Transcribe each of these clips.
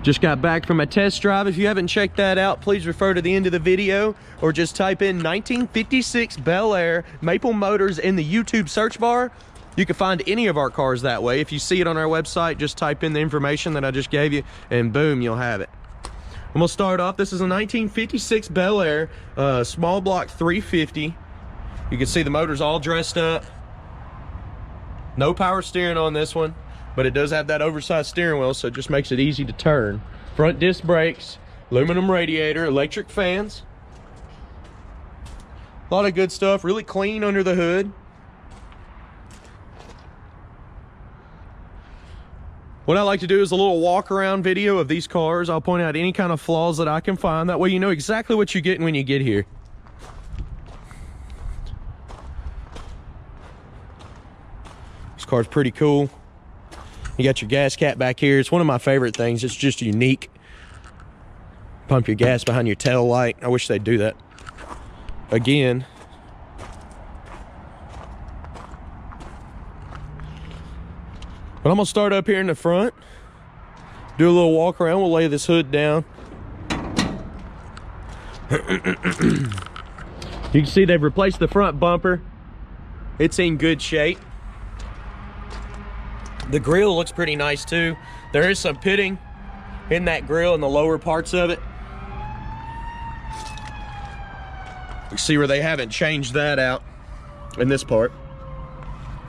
Just got back from a test drive. If you haven't checked that out, please refer to the end of the video or just type in 1956 Bel Air Maple Motors in the YouTube search bar. You can find any of our cars that way. If you see it on our website, just type in the information that I just gave you and boom, you'll have it. I'm gonna start off. This is a 1956 Bel Air, small block 350. You can see the motor's all dressed up. No power steering on this one, but it does have that oversized steering wheel, so it just makes it easy to turn. Front disc brakes, aluminum radiator, electric fans. A lot of good stuff, really clean under the hood. What I like to do is a little walk around video of these cars. I'll point out any kind of flaws that I can find. That way you know exactly what you're getting when you get here. This car's pretty cool. You got your gas cap back here. It's one of my favorite things. It's just unique. Pump your gas behind your tail light. I wish they'd do that again. But I'm gonna start up here in the front, do a little walk around. We'll lay this hood down. You can see they've replaced the front bumper. It's in good shape. The grill looks pretty nice too. There is some pitting in that grill in the lower parts of it. You see where they haven't changed that out in this part.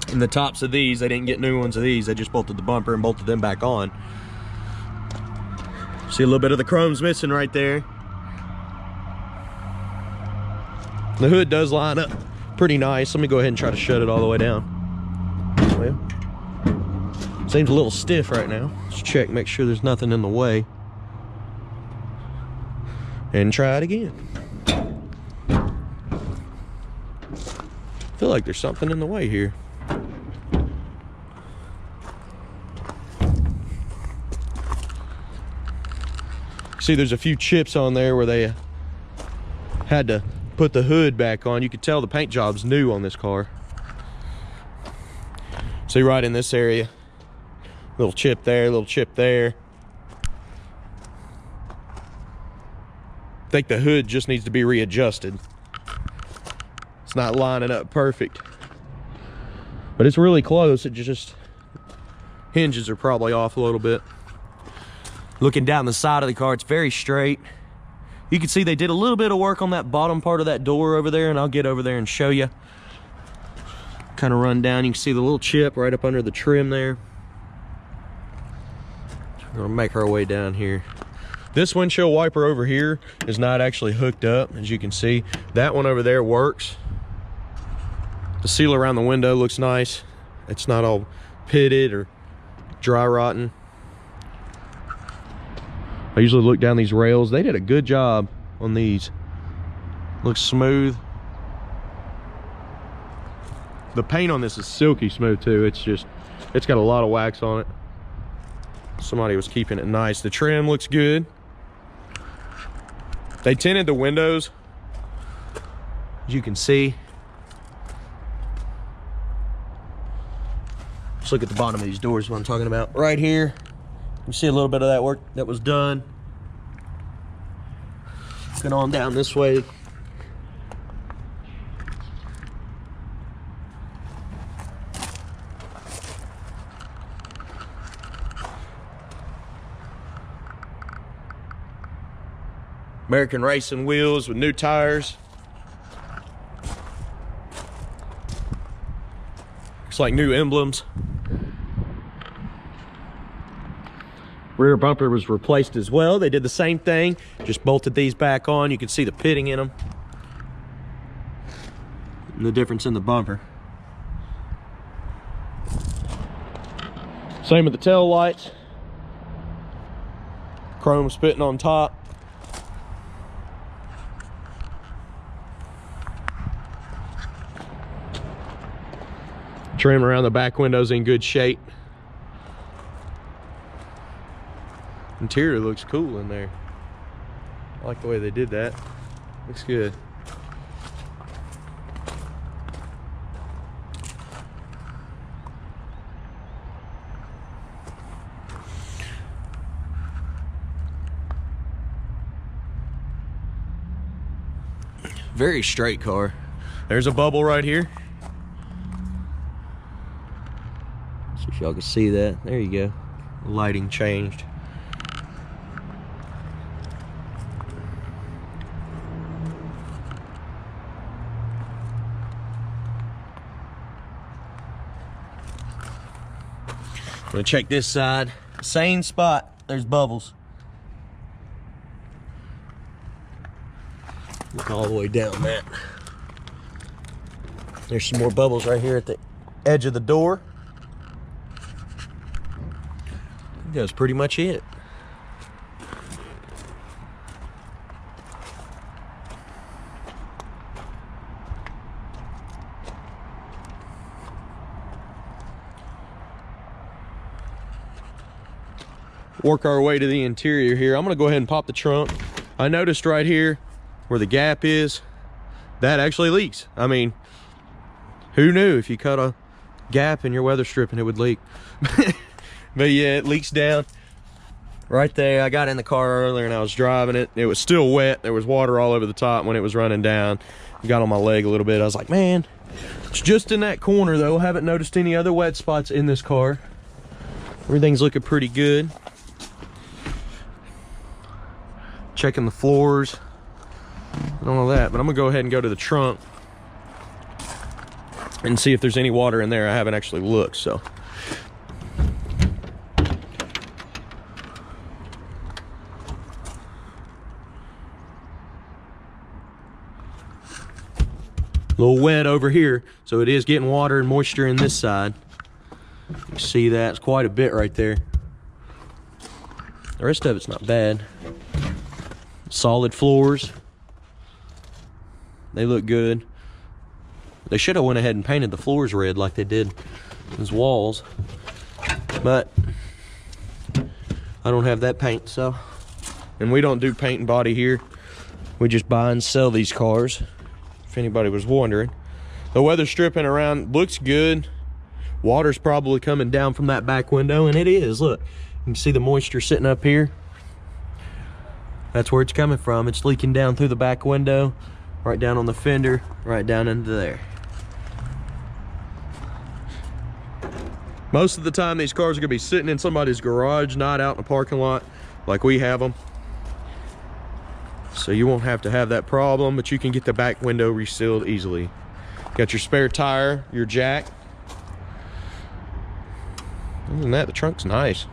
In the tops of these, they didn't get new ones of these. They just bolted the bumper and bolted them back on. See a little bit of the chrome's missing right there. The hood does line up pretty nice. Let me go ahead and try to shut it all the way down. Well, seems a little stiff right now. Let's check, make sure there's nothing in the way. And try it again. I feel like there's something in the way here. See, there's a few chips on there where they had to put the hood back on. You could tell the paint job's new on this car. See, right in this area, little chip there, little chip there. I think the hood just needs to be readjusted. It's not lining up perfect, but it's really close. It just hinges are probably off a little bit. Looking down the side of the car, it's very straight. You can see they did a little bit of work on that bottom part of that door over there, and I'll get over there and show you. Kind of run down, you can see the little chip right up under the trim there. We're gonna make our way down here. This windshield wiper over here is not actually hooked up, as you can see. That one over there works. The seal around the window looks nice. It's not all pitted or dry rotten. I usually look down these rails. They did a good job on these. Looks smooth. The paint on this is silky smooth too. It's got a lot of wax on it. Somebody was keeping it nice. The trim looks good. They tinted the windows, as you can see. Let's look at the bottom of these doors, what I'm talking about. Right here, you see a little bit of that work that was done. Looking on down this way. American Racing wheels with new tires. Looks like new emblems. Rear bumper was replaced as well. They did the same thing, just bolted these back on. You can see the pitting in them and the difference in the bumper. Same with the tail lights. Chrome spitting on top. Trim around the back windows in good shape. Interior looks cool in there. I like the way they did that. Looks good. Very straight car. There's a bubble right here. See if y'all can see that. There you go. Lighting changed. I'm gonna check this side. Same spot. There's bubbles. Look all the way down that. There's some more bubbles right here at the edge of the door. That's pretty much it. Work our way to the interior here. I'm gonna go ahead and pop the trunk. I noticed right here where the gap is, that actually leaks. I mean, who knew if you cut a gap in your weather stripping it would leak? But yeah, it leaks down right there. I got in the car earlier and I was driving it. It was still wet. There was water all over the top when it was running down. It got on my leg a little bit. I was like, man, it's just in that corner though. I haven't noticed any other wet spots in this car. Everything's looking pretty good. Checking the floors and all of that, but I'm gonna go ahead and go to the trunk and see if there's any water in there. I haven't actually looked, so. A little wet over here, so it is getting water and moisture in this side. You see that? It's quite a bit right there. The rest of it's not bad. Solid floors. They look good. They should have went ahead and painted the floors red like they did those walls, but I don't have that paint, so. And we don't do paint and body here. We just buy and sell these cars, if anybody was wondering. The weather stripping around looks good. Water's probably coming down from that back window, and it is. Look, you can see the moisture sitting up here. That's where it's coming from. It's leaking down through the back window, right down on the fender, right down into there. Most of the time these cars are gonna be sitting in somebody's garage, not out in the parking lot like we have them. So you won't have to have that problem, but you can get the back window resealed easily. Got your spare tire, your jack. Other than that, the trunk's nice.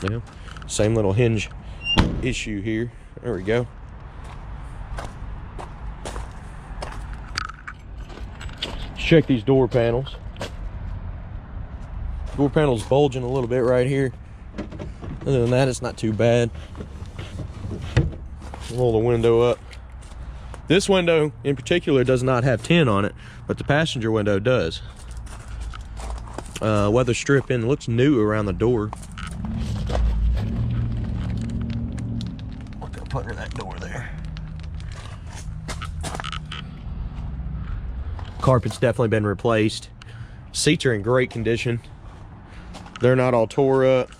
Yeah, same little hinge issue here. There we go. Let's check these door panels. Door panel's bulging a little bit right here. Other than that, it's not too bad. Roll the window up. This window in particular does not have tin on it, but the passenger window does. Weather stripping looks new around the door. Put under that door there. Carpet's definitely been replaced. Seats are in great condition. They're not all tore up.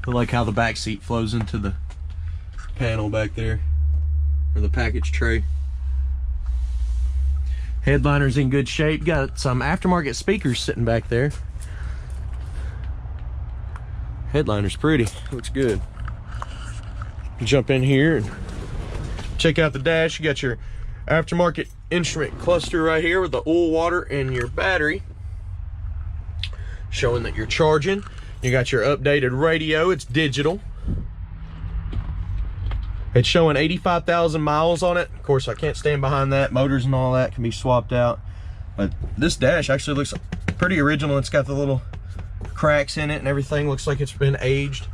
I like how the back seat flows into the panel back there, or the package tray. Headliner's in good shape. Got some aftermarket speakers sitting back there. Headliner's pretty, looks good. Jump in here and check out the dash. You got your aftermarket instrument cluster right here with the oil, water, and your battery, showing that you're charging. You got your updated radio, it's digital. It's showing 85,000 miles on it. Of course, I can't stand behind that. Motors and all that can be swapped out. But this dash actually looks pretty original. It's got the little cracks in it and everything. Looks like it's been aged.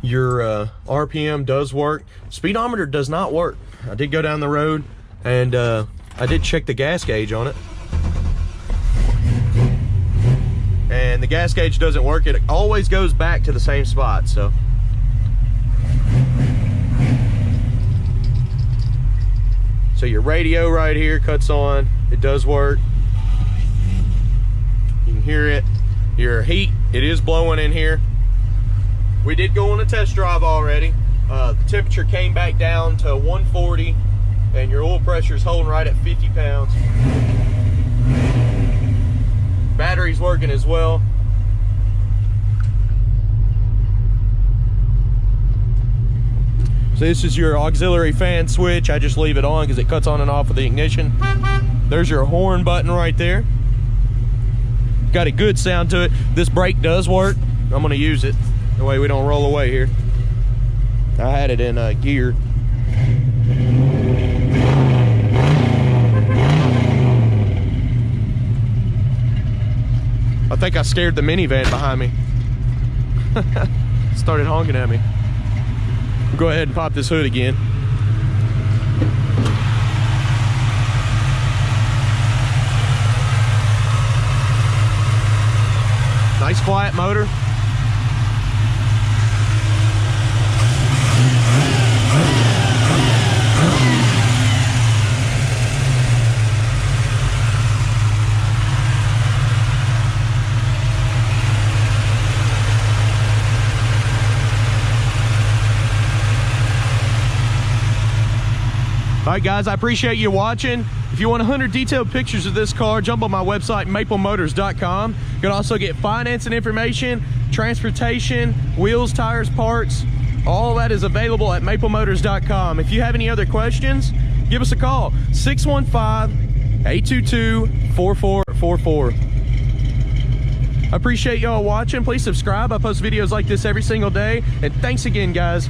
Your RPM does work. Speedometer does not work. I did go down the road and I did check the gas gauge on it. And the gas gauge doesn't work. It always goes back to the same spot, so. So your radio right here cuts on. It does work. You can hear it. Your heat It is blowing in here. We did go on a test drive already. The temperature came back down to 140, and your oil pressure is holding right at 50 pounds. Battery's working as well. So this is your auxiliary fan switch. I just leave it on because it cuts on and off with the ignition. There's your horn button right there. Got a good sound to it. This brake does work. I'm gonna use it. That way we don't roll away here. I had it in gear. I think I scared the minivan behind me. Started honking at me. We'll go ahead and pop this hood again. Nice quiet motor. All right, guys, I appreciate you watching. If you want 100 detailed pictures of this car, jump on my website, MapleMotors.com. You can also get financing information, transportation, wheels, tires, parts. All that is available at MapleMotors.com. If you have any other questions, give us a call, 615-822-4444. I appreciate y'all watching. Please subscribe. I post videos like this every single day. And thanks again, guys.